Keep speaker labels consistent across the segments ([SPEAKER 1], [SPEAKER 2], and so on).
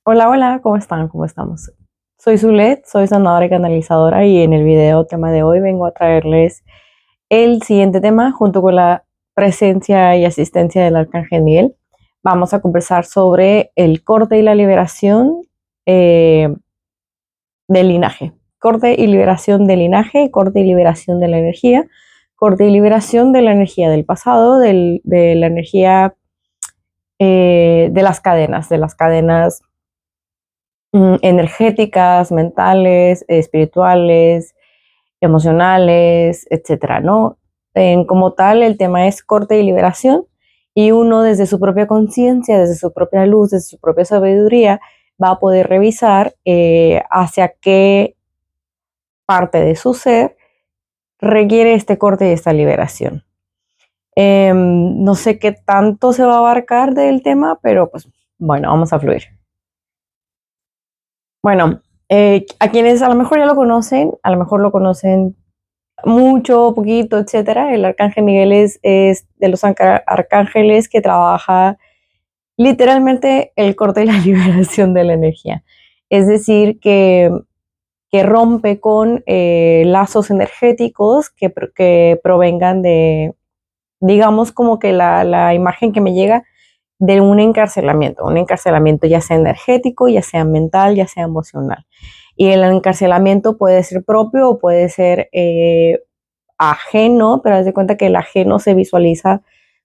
[SPEAKER 1] Hola, hola, ¿cómo están? ¿Cómo estamos? Soy Zulet, soy sanadora y canalizadora y en el video tema de hoy vengo a traerles el siguiente tema junto con la presencia y asistencia del Arcángel Miguel. Vamos a conversar sobre el corte y la liberación eh, del linaje. Corte y liberación del linaje, corte y liberación de la energía, corte y liberación de la energía del pasado, de la energía de las cadenas energéticas, mentales, espirituales, emocionales, etcétera, ¿no? Como tal, el tema es corte y liberación, y uno desde su propia conciencia, desde su propia luz, desde su propia sabiduría, va a poder revisar hacia qué parte de su ser requiere este corte y esta liberación. No sé qué tanto se va a abarcar del tema, pero pues bueno, vamos a fluir. Bueno, a quienes a lo mejor ya lo conocen, a lo mejor lo conocen mucho, poquito, etcétera. El arcángel Miguel es de los arcángeles que trabaja literalmente el corte y la liberación de la energía. Es decir, que rompe con lazos energéticos que provengan de, digamos, como que la imagen que me llega de un encarcelamiento ya sea energético, ya sea mental, ya sea emocional. Y el encarcelamiento puede ser propio o puede ser ajeno, pero haz de cuenta que el ajeno se visualiza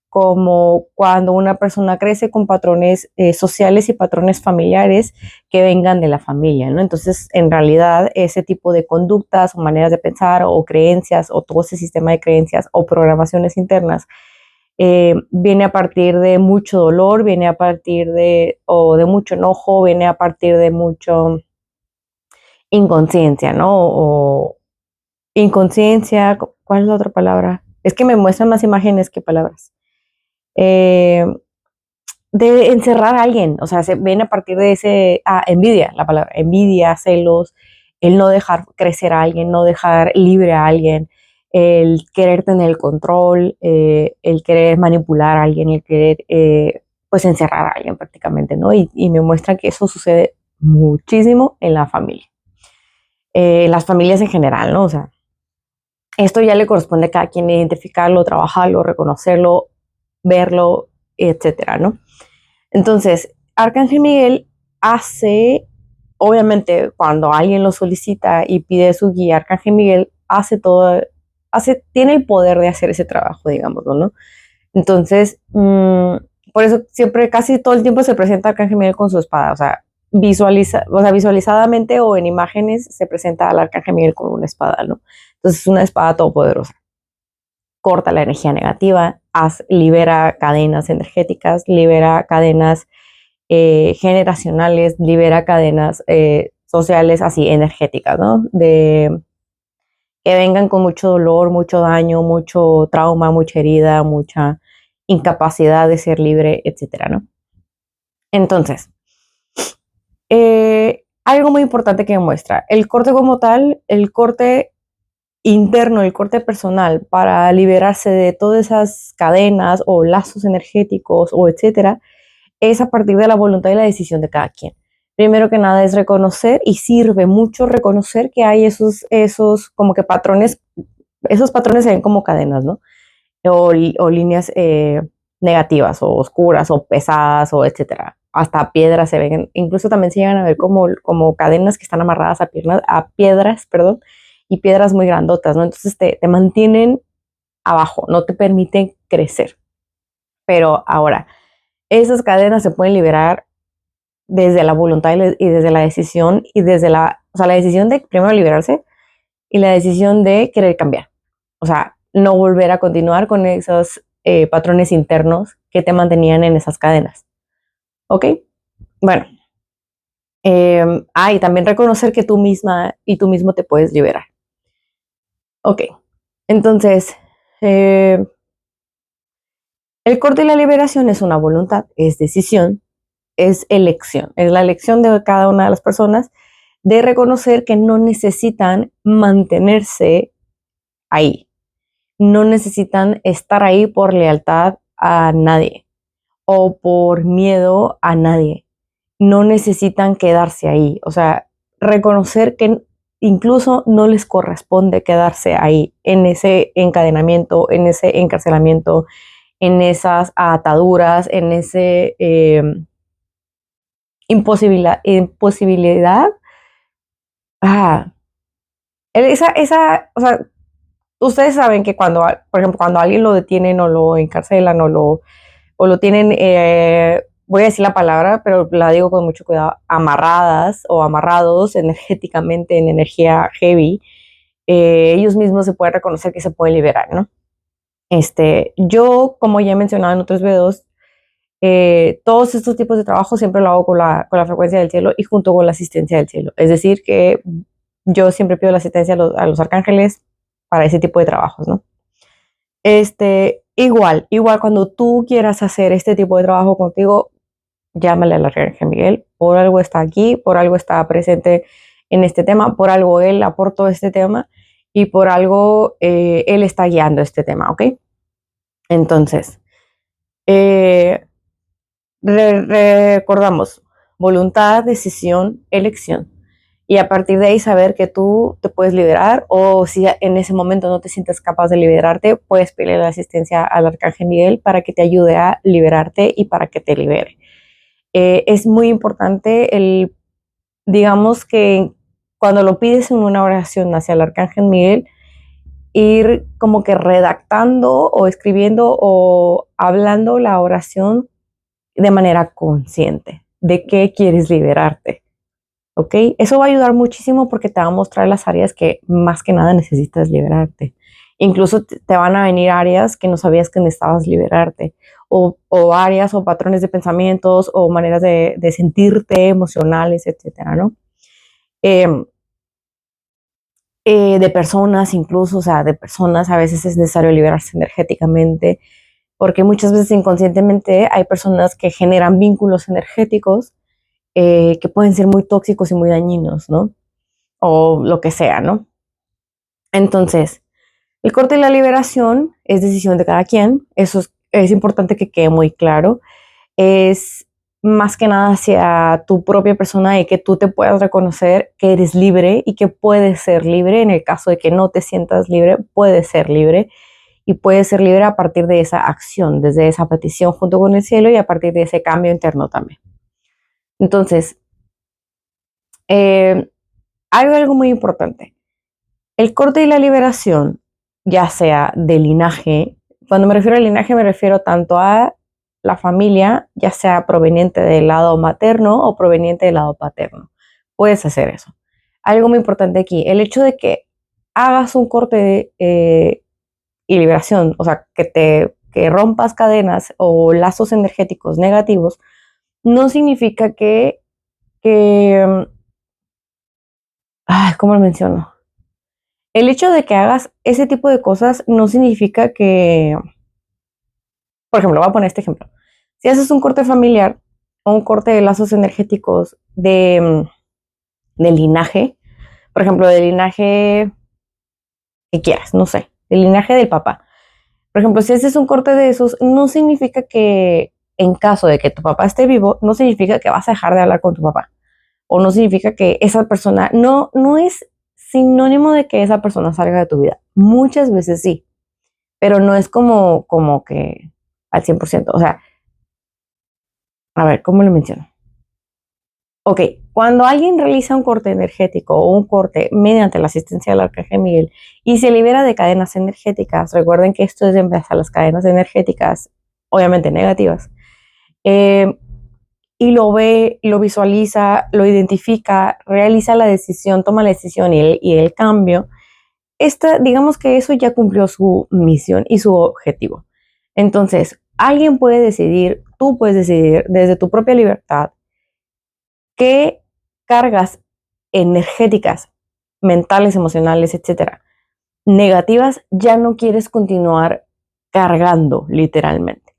[SPEAKER 1] como cuando una persona crece con patrones sociales y patrones familiares que vengan de la familia, ¿no? Entonces, en realidad, ese tipo de conductas o maneras de pensar o creencias o todo ese sistema de creencias o programaciones internas viene a partir de mucho dolor, viene a partir de mucho enojo, viene a partir de mucho inconsciencia, ¿no? O inconsciencia, ¿cuál es la otra palabra? Es que me muestran más imágenes que palabras. Eh, de encerrar a alguien, o sea, se viene a partir de envidia, la palabra, envidia, celos, el no dejar crecer a alguien, no dejar libre a alguien, el querer tener el control, el querer manipular a alguien, el querer, pues, encerrar a alguien prácticamente, ¿no? Y me muestra que eso sucede muchísimo en la familia, en las familias en general, ¿no? O sea, esto ya le corresponde a cada quien identificarlo, trabajarlo, reconocerlo, verlo, etcétera, ¿no? Entonces, Arcángel Miguel hace, obviamente, cuando alguien lo solicita y pide su guía, Arcángel Miguel hace todo, tiene el poder de hacer ese trabajo, digámoslo, ¿no? Entonces, por eso siempre, casi todo el tiempo se presenta Arcángel Miguel con su espada, o sea, visualizadamente o en imágenes se presenta al Arcángel Miguel con una espada, ¿no? Entonces, es una espada todopoderosa. Corta la energía negativa, libera cadenas energéticas, libera cadenas generacionales, libera cadenas sociales así energéticas, ¿no? De que vengan con mucho dolor, mucho daño, mucho trauma, mucha herida, mucha incapacidad de ser libre, etcétera, ¿no? Entonces, algo muy importante que muestra, el corte como tal, el corte interno, el corte personal para liberarse de todas esas cadenas o lazos energéticos o etcétera, es a partir de la voluntad y la decisión de cada quien. Primero que nada es reconocer, y sirve mucho reconocer que hay esos como que patrones, esos patrones se ven como cadenas, ¿no? O líneas negativas o oscuras o pesadas o etcétera. Hasta piedras se ven, incluso también se llegan a ver como cadenas que están amarradas a piedras, perdón, y piedras muy grandotas, ¿no? Entonces te mantienen abajo, no te permiten crecer. Pero ahora, esas cadenas se pueden liberar desde la voluntad y desde la decisión y desde o sea, la decisión de primero liberarse y la decisión de querer cambiar. O sea, no volver a continuar con esos patrones internos que te mantenían en esas cadenas. ¿Ok? Bueno. Y también reconocer que tú misma y tú mismo te puedes liberar. Ok. Entonces, el corte y la liberación es una voluntad, es decisión, es elección, es la elección de cada una de las personas de reconocer que no necesitan mantenerse ahí, no necesitan estar ahí por lealtad a nadie o por miedo a nadie. no necesitan quedarse ahí. O sea, reconocer que incluso no les corresponde quedarse ahí, en ese encadenamiento, en ese encarcelamiento, en esas ataduras, en ese imposibilidad. O sea, ustedes saben que cuando, por ejemplo, cuando a alguien lo detienen o lo encarcelan o lo tienen, voy a decir la palabra, pero la digo con mucho cuidado, amarradas o amarrados energéticamente en energía heavy, ellos mismos se pueden reconocer que se pueden liberar, ¿no? Yo, como ya he mencionado en otros videos, todos estos tipos de trabajo siempre lo hago con la frecuencia del cielo y junto con la asistencia del cielo. Es decir, que yo siempre pido la asistencia a los arcángeles para ese tipo de trabajos, ¿no? Igual cuando tú quieras hacer este tipo de trabajo contigo, llámale al arcángel Miguel. Por algo está aquí, por algo está presente en este tema, por algo él aportó este tema y por algo él está guiando este tema, ¿ok? Entonces, recordamos, voluntad, decisión, elección. Y a partir de ahí saber que tú te puedes liberar, o si en ese momento no te sientes capaz de liberarte, puedes pedirle la asistencia al arcángel Miguel para que te ayude a liberarte y para que te libere. Es muy importante digamos que cuando lo pides en una oración hacia el arcángel Miguel, ir como que redactando o escribiendo o hablando la oración de manera consciente de qué quieres liberarte, ¿ok? Eso va a ayudar muchísimo porque te va a mostrar las áreas que más que nada necesitas liberarte. Incluso te van a venir áreas que no sabías que necesitabas liberarte, o áreas o patrones de pensamientos o maneras de sentirte emocionales, etcétera, ¿no? De personas incluso, o sea, de personas a veces es necesario liberarse energéticamente, porque muchas veces inconscientemente hay personas que generan vínculos energéticos que pueden ser muy tóxicos y muy dañinos, ¿no? O lo que sea, ¿no? Entonces, el corte y la liberación es decisión de cada quien, eso es importante que quede muy claro, es más que nada hacia tu propia persona y que tú te puedas reconocer que eres libre y que puedes ser libre. En el caso de que no te sientas libre, puedes ser libre y puedes ser libre a partir de esa acción, desde esa petición junto con el cielo y a partir de ese cambio interno también. Entonces, hay algo muy importante. El corte y la liberación, ya sea de linaje, cuando me refiero al linaje me refiero tanto a la familia, ya sea proveniente del lado materno o proveniente del lado paterno. Puedes hacer eso. Algo muy importante aquí, el hecho de que hagas un corte y liberación, o sea, que rompas cadenas o lazos energéticos negativos, no significa ¿cómo lo menciono? El hecho de que hagas ese tipo de cosas no significa que, por ejemplo, voy a poner este ejemplo. Si haces un corte familiar o un corte de lazos energéticos de linaje, por ejemplo, del linaje que quieras, no sé, del linaje del papá. Por ejemplo, si haces un corte de esos, no significa que en caso de que tu papá esté vivo, no significa que vas a dejar de hablar con tu papá. O no significa que esa persona, no es sinónimo de que esa persona salga de tu vida. Muchas veces sí, pero no es como que al 100%. O sea, a ver, ¿cómo lo menciono? Ok, cuando alguien realiza un corte energético o un corte mediante la asistencia del arcángel Miguel y se libera de cadenas energéticas, recuerden que esto es en base a las cadenas energéticas, obviamente negativas, y lo ve, lo visualiza, lo identifica, realiza la decisión, toma la decisión y el cambio, digamos que eso ya cumplió su misión y su objetivo. Entonces, alguien puede decidir, tú puedes decidir desde tu propia libertad qué cargas energéticas, mentales, emocionales, etcétera, negativas, ya no quieres continuar cargando literalmente.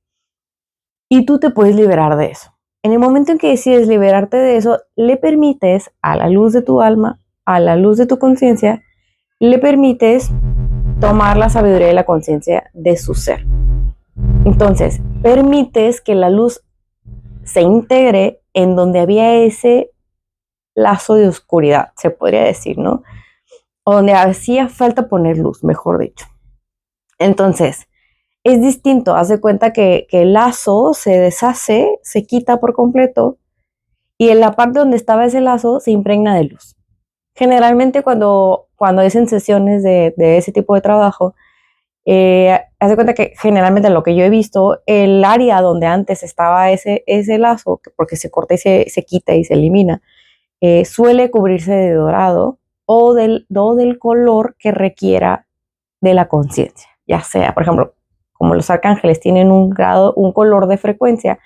[SPEAKER 1] Y tú te puedes liberar de eso. En el momento en que decides liberarte de eso, le permites a la luz de tu alma, a la luz de tu conciencia, le permites tomar la sabiduría y la conciencia de su ser. Entonces, permites que la luz se integre en donde había ese lazo de oscuridad, se podría decir, ¿no? O donde hacía falta poner luz, mejor dicho. Entonces, es distinto, haz de cuenta que el lazo se deshace, se quita por completo, y en la parte donde estaba ese lazo se impregna de luz. Generalmente cuando es en sesiones de ese tipo de trabajo, haz de cuenta que generalmente lo que yo he visto, el área donde antes estaba ese lazo, porque se corta y se quita y se elimina, suele cubrirse de dorado o del color que requiera de la conciencia. Ya sea, por ejemplo, como los arcángeles tienen un color de frecuencia,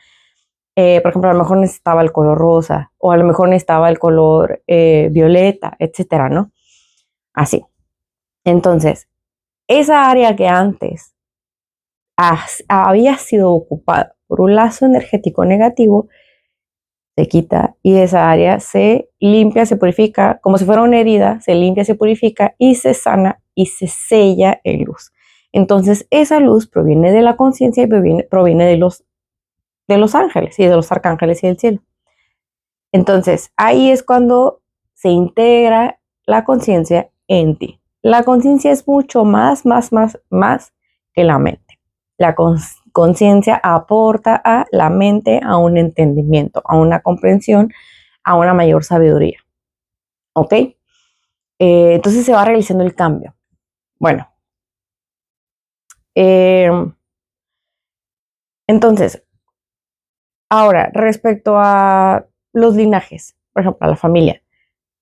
[SPEAKER 1] por ejemplo, a lo mejor necesitaba el color rosa o a lo mejor necesitaba el color violeta, etcétera, ¿no? Así. Entonces, esa área que antes había sido ocupada por un lazo energético negativo, se quita y esa área se limpia, se purifica, como si fuera una herida, se limpia, se purifica y se sana y se sella en luz. Entonces, esa luz proviene de la conciencia y proviene de los ángeles y de los arcángeles y del cielo. Entonces, ahí es cuando se integra la conciencia en ti. La conciencia es mucho más que la mente. La conciencia aporta a la mente a un entendimiento, a una comprensión, a una mayor sabiduría. ¿Ok? Entonces se va realizando el cambio. Bueno. Entonces, ahora, respecto a los linajes, por ejemplo, a la familia.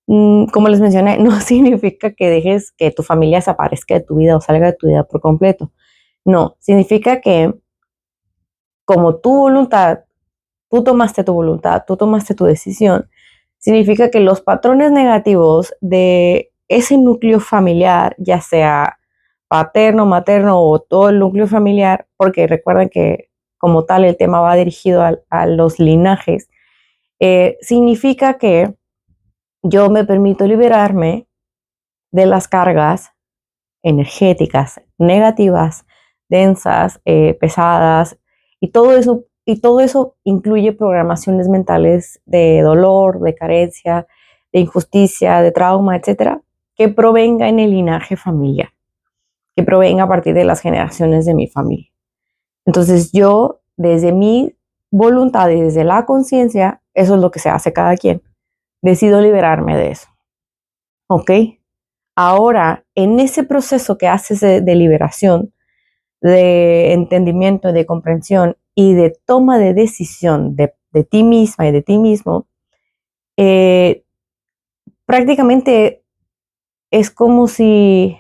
[SPEAKER 1] Como les mencioné, no significa que dejes que tu familia desaparezca de tu vida o salga de tu vida por completo. No, significa que como tu voluntad, tú tomaste tu decisión, significa que los patrones negativos de ese núcleo familiar, ya sea paterno, materno o todo el núcleo familiar, porque recuerden que como tal el tema va dirigido a los linajes, significa que yo me permito liberarme de las cargas energéticas negativas, densas, pesadas, y todo eso incluye programaciones mentales de dolor, de carencia, de injusticia, de trauma, etcétera, que provenga en el linaje familiar, que provenga a partir de las generaciones de mi familia. Entonces yo, desde mi voluntad y desde la conciencia, eso es lo que se hace cada quien. Decido liberarme de eso. ¿Ok? Ahora, en ese proceso que haces de liberación, de entendimiento, de comprensión y de toma de decisión de ti misma y de ti mismo, prácticamente es como si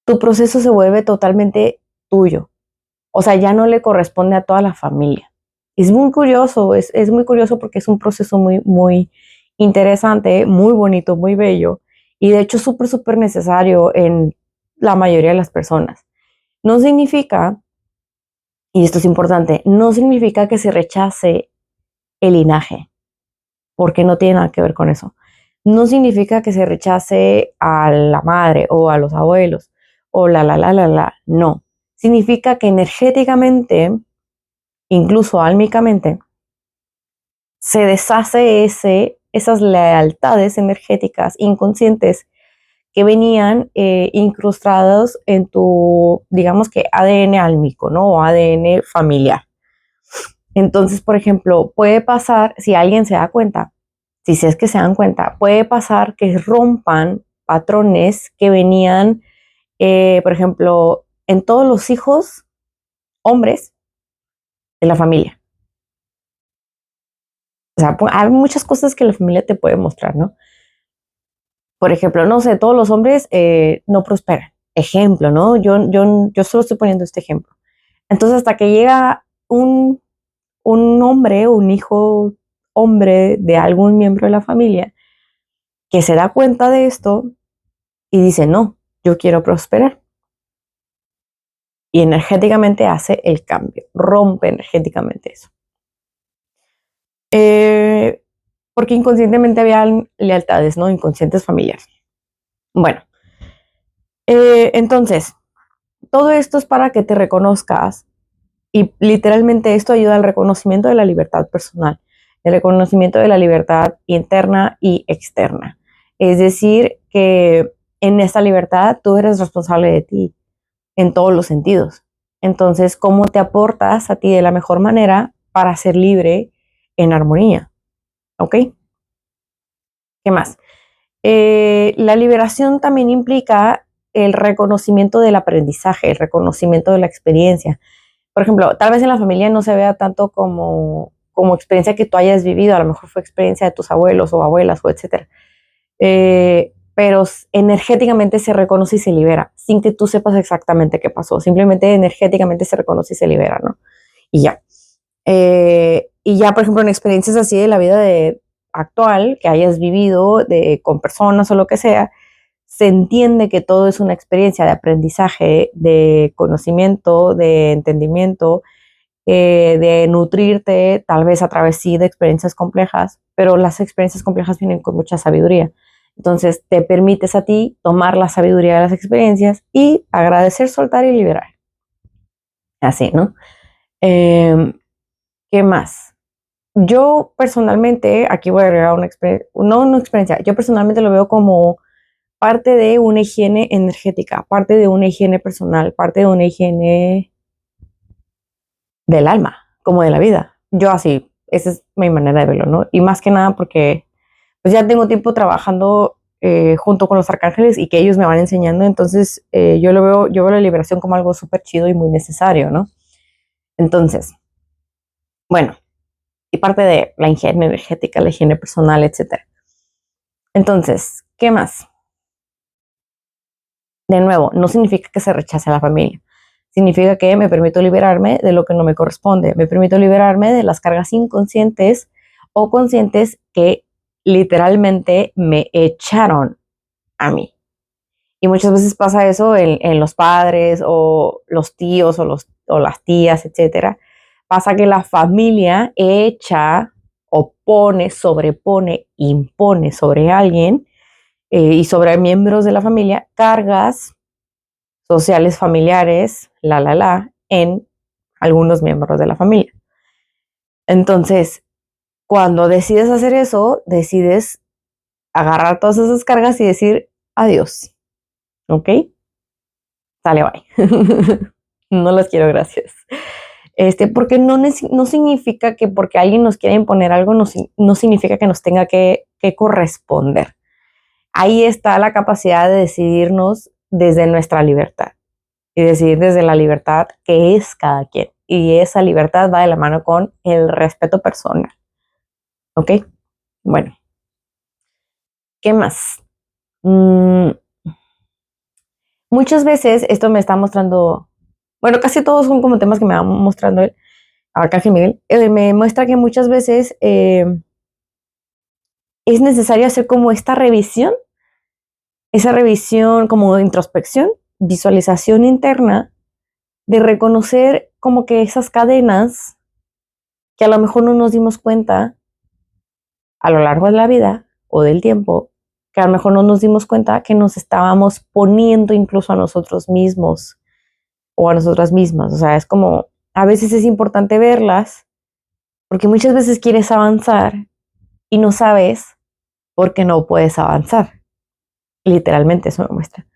[SPEAKER 1] tu proceso se vuelve totalmente tuyo. O sea, ya no le corresponde a toda la familia. Es muy curioso, es muy curioso porque es un proceso muy, muy interesante, muy bonito, muy bello y de hecho súper, súper necesario en la mayoría de las personas. No significa, y esto es importante, no significa que se rechace el linaje, porque no tiene nada que ver con eso. No significa que se rechace a la madre o a los abuelos o no. Significa que energéticamente, incluso álmicamente, se deshace esas lealtades energéticas inconscientes que venían incrustados en tu, digamos que ADN álmico, ¿no? O ADN familiar. Entonces, por ejemplo, puede pasar, si alguien se da cuenta, si es que se dan cuenta, puede pasar que rompan patrones que venían, por ejemplo, en todos los hijos hombres de la familia. O sea, hay muchas cosas que la familia te puede mostrar, ¿no? Por ejemplo, no sé, todos los hombres no prosperan. Ejemplo, ¿no? Yo solo estoy poniendo este ejemplo. Entonces, hasta que llega un hombre, un hijo hombre de algún miembro de la familia, que se da cuenta de esto y dice, no, yo quiero prosperar. Y energéticamente hace el cambio, rompe energéticamente eso. Porque inconscientemente había lealtades, ¿no? Inconscientes familiares. Bueno, entonces, todo esto es para que te reconozcas y literalmente esto ayuda al reconocimiento de la libertad personal. el reconocimiento de la libertad interna y externa. Es decir, que en esta libertad tú eres responsable de ti en todos los sentidos. Entonces, ¿cómo te aportas a ti de la mejor manera para ser libre en armonía? ¿Ok? ¿Qué más? La liberación también implica el reconocimiento del aprendizaje, el reconocimiento de la experiencia. Por ejemplo, tal vez en la familia no se vea tanto como experiencia que tú hayas vivido, a lo mejor fue experiencia de tus abuelos o abuelas o etcétera. Pero energéticamente se reconoce y se libera, sin que tú sepas exactamente qué pasó. Simplemente energéticamente se reconoce y se libera, ¿no? Y ya. Y ya, por ejemplo, en experiencias así de la vida actual, que hayas vivido con personas o lo que sea, se entiende que todo es una experiencia de aprendizaje, de conocimiento, de entendimiento, de nutrirte, tal vez a través sí de experiencias complejas, pero las experiencias complejas vienen con mucha sabiduría. Entonces te permites a ti tomar la sabiduría de las experiencias y agradecer, soltar y liberar. Así, ¿no? ¿Qué más? Yo personalmente, aquí voy a agregar una experiencia, no una experiencia, yo personalmente lo veo como parte de una higiene energética, parte de una higiene personal, parte de una higiene del alma, como de la vida. Yo así, esa es mi manera de verlo, ¿no? Y más que nada porque pues ya tengo tiempo trabajando junto con los arcángeles y que ellos me van enseñando, entonces yo veo la liberación como algo súper chido y muy necesario, ¿no? Entonces, bueno, y parte de la higiene energética, la higiene personal, etcétera. Entonces, ¿qué más? De nuevo, no significa que se rechace a la familia. Significa que me permito liberarme de lo que no me corresponde. Me permito liberarme de las cargas inconscientes o conscientes que literalmente me echaron a mí. Y muchas veces pasa eso en los padres o los tíos o las tías, etcétera. Pasa que la familia echa, opone, sobrepone, impone sobre alguien y sobre miembros de la familia cargas sociales, familiares, en algunos miembros de la familia. Entonces, cuando decides hacer eso, decides agarrar todas esas cargas y decir adiós, ¿ok? Sale, bye. No las quiero, gracias. Porque no significa que porque alguien nos quiera imponer algo, no significa que nos tenga que corresponder. Ahí está la capacidad de decidirnos desde nuestra libertad y decidir desde la libertad que es cada quien. Y esa libertad va de la mano con el respeto personal. ¿Ok? Bueno, ¿qué más? Muchas veces esto me está mostrando, bueno, casi todos son como temas que me va mostrando el Arcángel Miguel. Me muestra que muchas veces es necesario hacer como esa revisión como de introspección, visualización interna, de reconocer como que esas cadenas que a lo mejor no nos dimos cuenta a lo largo de la vida o del tiempo, que a lo mejor no nos dimos cuenta que nos estábamos poniendo incluso a nosotros mismos o a nosotras mismas. O sea, es como, a veces es importante verlas porque muchas veces quieres avanzar y no sabes por qué no puedes avanzar. Literalmente eso me muestra.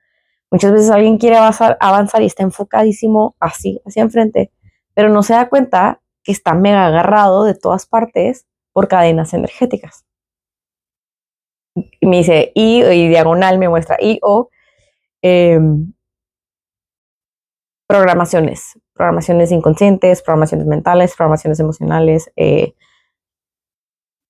[SPEAKER 1] Muchas veces alguien quiere avanzar y está enfocadísimo así, hacia enfrente, pero no se da cuenta que está mega agarrado de todas partes por cadenas energéticas. Y me dice y diagonal me muestra o eh, programaciones inconscientes, programaciones mentales, programaciones emocionales,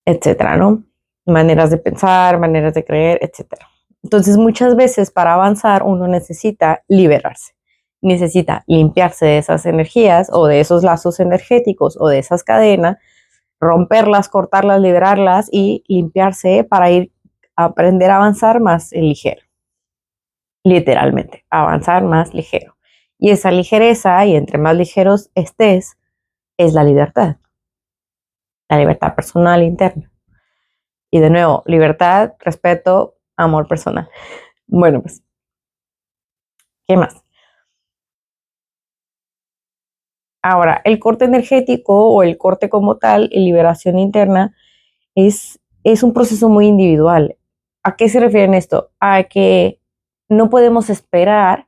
[SPEAKER 1] etcétera, ¿no? Maneras de pensar, maneras de creer, etcétera. Entonces, muchas veces para avanzar uno necesita liberarse, necesita limpiarse de esas energías o de esos lazos energéticos o de esas cadenas, romperlas, cortarlas, liberarlas y limpiarse para ir a aprender a avanzar más ligero. Literalmente, avanzar más ligero. Y esa ligereza, y entre más ligeros estés, es la libertad personal interna. Y de nuevo, libertad, respeto, amor personal. Bueno, pues, ¿qué más? Ahora, el corte energético o el corte como tal, liberación interna, es un proceso muy individual. ¿A qué se refiere esto? A que no podemos esperar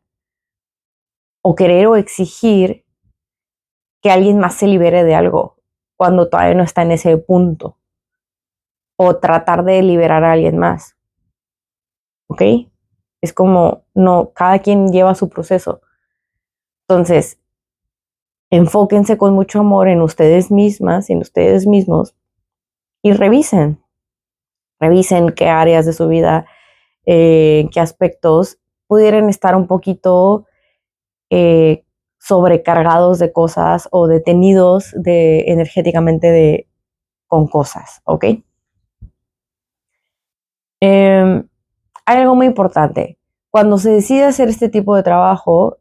[SPEAKER 1] o querer o exigir que alguien más se libere de algo cuando todavía no está en ese punto, o tratar de liberar a alguien más, ¿ok? Es como, no, cada quien lleva su proceso. Entonces, enfóquense con mucho amor en ustedes mismas, en ustedes mismos, y revisen qué áreas de su vida, en qué aspectos pudieran estar un poquito eh, sobrecargados de cosas o detenidos energéticamente con cosas, ¿ok? Hay algo muy importante. Cuando se decide hacer este tipo de trabajo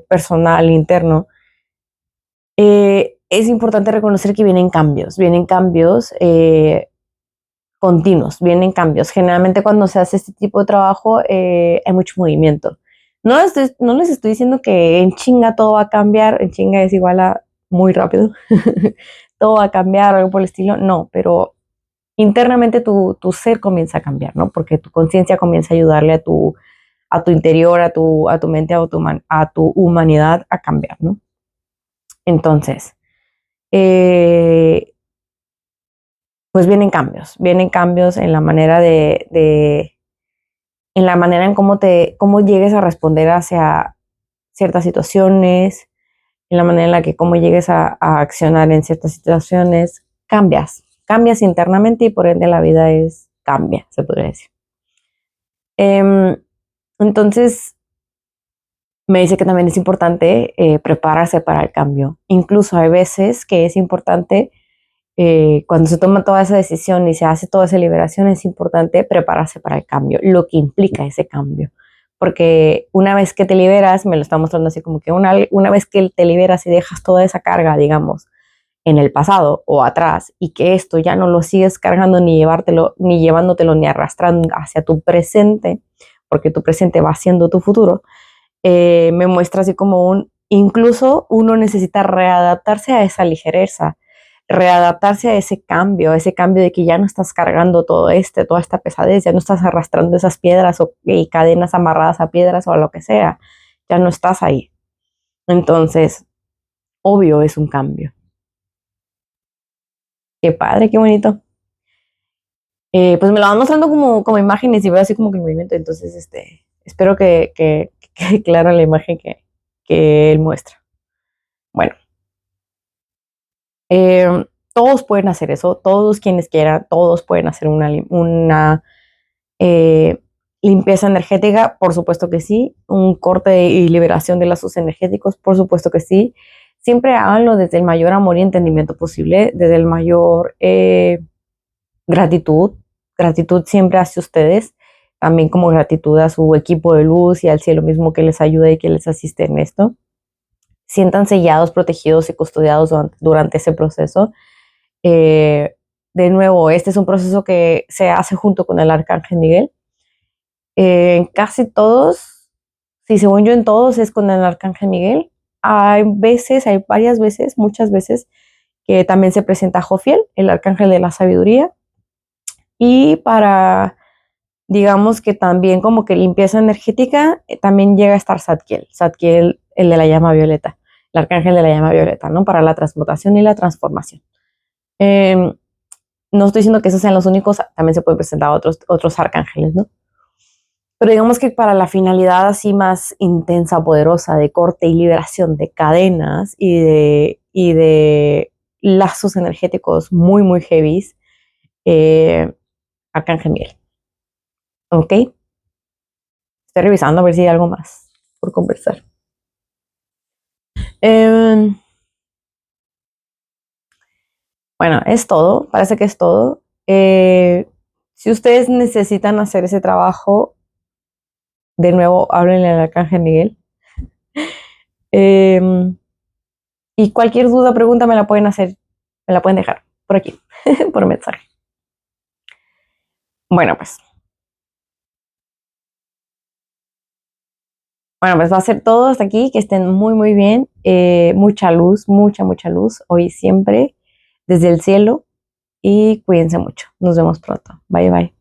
[SPEAKER 1] personal, interno, es importante reconocer que vienen cambios continuos, vienen cambios. Generalmente cuando se hace este tipo de trabajo hay mucho movimiento. No les estoy diciendo que en chinga todo va a cambiar, en chinga es igual a muy rápido, todo va a cambiar o algo por el estilo, no, pero internamente tu ser comienza a cambiar, ¿no? Porque tu conciencia comienza a ayudarle a tu interior, a tu mente, a tu humanidad a cambiar, ¿no? Entonces, eh, pues vienen cambios en la manera en la manera en cómo llegues a responder hacia ciertas situaciones, en la manera en la que cómo llegues a accionar en ciertas situaciones, cambias internamente y por ende la vida cambia, se podría decir. Em, entonces, me dice que también es importante prepararse para el cambio. Incluso hay veces que es importante, cuando se toma toda esa decisión y se hace toda esa liberación, es importante prepararse para el cambio, lo que implica ese cambio. Porque una vez que te liberas, me lo está mostrando así como que una vez que te liberas y dejas toda esa carga, digamos, en el pasado o atrás, y que esto ya no lo sigues cargando ni llevártelo, ni llevándotelo, ni arrastrando hacia tu presente, porque tu presente va siendo tu futuro, me muestra así como incluso uno necesita readaptarse a esa ligereza, readaptarse a ese cambio de que ya no estás cargando toda esta pesadez, ya no estás arrastrando esas piedras y cadenas amarradas a piedras o a lo que sea, ya no estás ahí. Entonces, obvio es un cambio. Qué padre, qué bonito. Pues me lo van mostrando como imágenes y veo así como que el movimiento, entonces espero que quede clara la imagen que él muestra. Bueno, todos pueden hacer eso, todos quienes quieran, todos pueden hacer una eh, limpieza energética, por supuesto que sí, un corte y liberación de lazos energéticos, por supuesto que sí. Siempre háganlo desde el mayor amor y entendimiento posible, desde el mayor gratitud, gratitud siempre hacia ustedes, también como gratitud a su equipo de luz y al cielo mismo que les ayuda y que les asiste en esto. Sientan sellados, protegidos y custodiados durante ese proceso. De nuevo, este es un proceso que se hace junto con el Arcángel Miguel. En casi todos, si según yo en todos es con el Arcángel Miguel. Hay varias veces, muchas veces, que también se presenta Jofiel, el Arcángel de la Sabiduría. Y para, digamos que también como que limpieza energética, también llega a estar Zadkiel, el de la llama violeta, el Arcángel de la llama violeta, ¿no? Para la transmutación y la transformación. Eh, no estoy diciendo que esos sean los únicos, también se pueden presentar otros arcángeles, ¿no? Pero digamos que para la finalidad así más intensa, poderosa, de corte y liberación de cadenas y de lazos energéticos muy, muy heavies, Arcángel Miguel. ¿Ok? Estoy revisando a ver si hay algo más por conversar. Eh, bueno, es todo, parece que es todo. Si ustedes necesitan hacer ese trabajo, de nuevo, háblenle al Arcángel Miguel. Eh, y cualquier duda, pregunta, me la pueden hacer, me la pueden dejar por aquí, por mensaje. Bueno, pues. Bueno, pues va a ser todo hasta aquí. Que estén muy, muy bien. Mucha luz, mucha luz, hoy y siempre, desde el cielo. y cuídense mucho. Nos vemos pronto. Bye bye.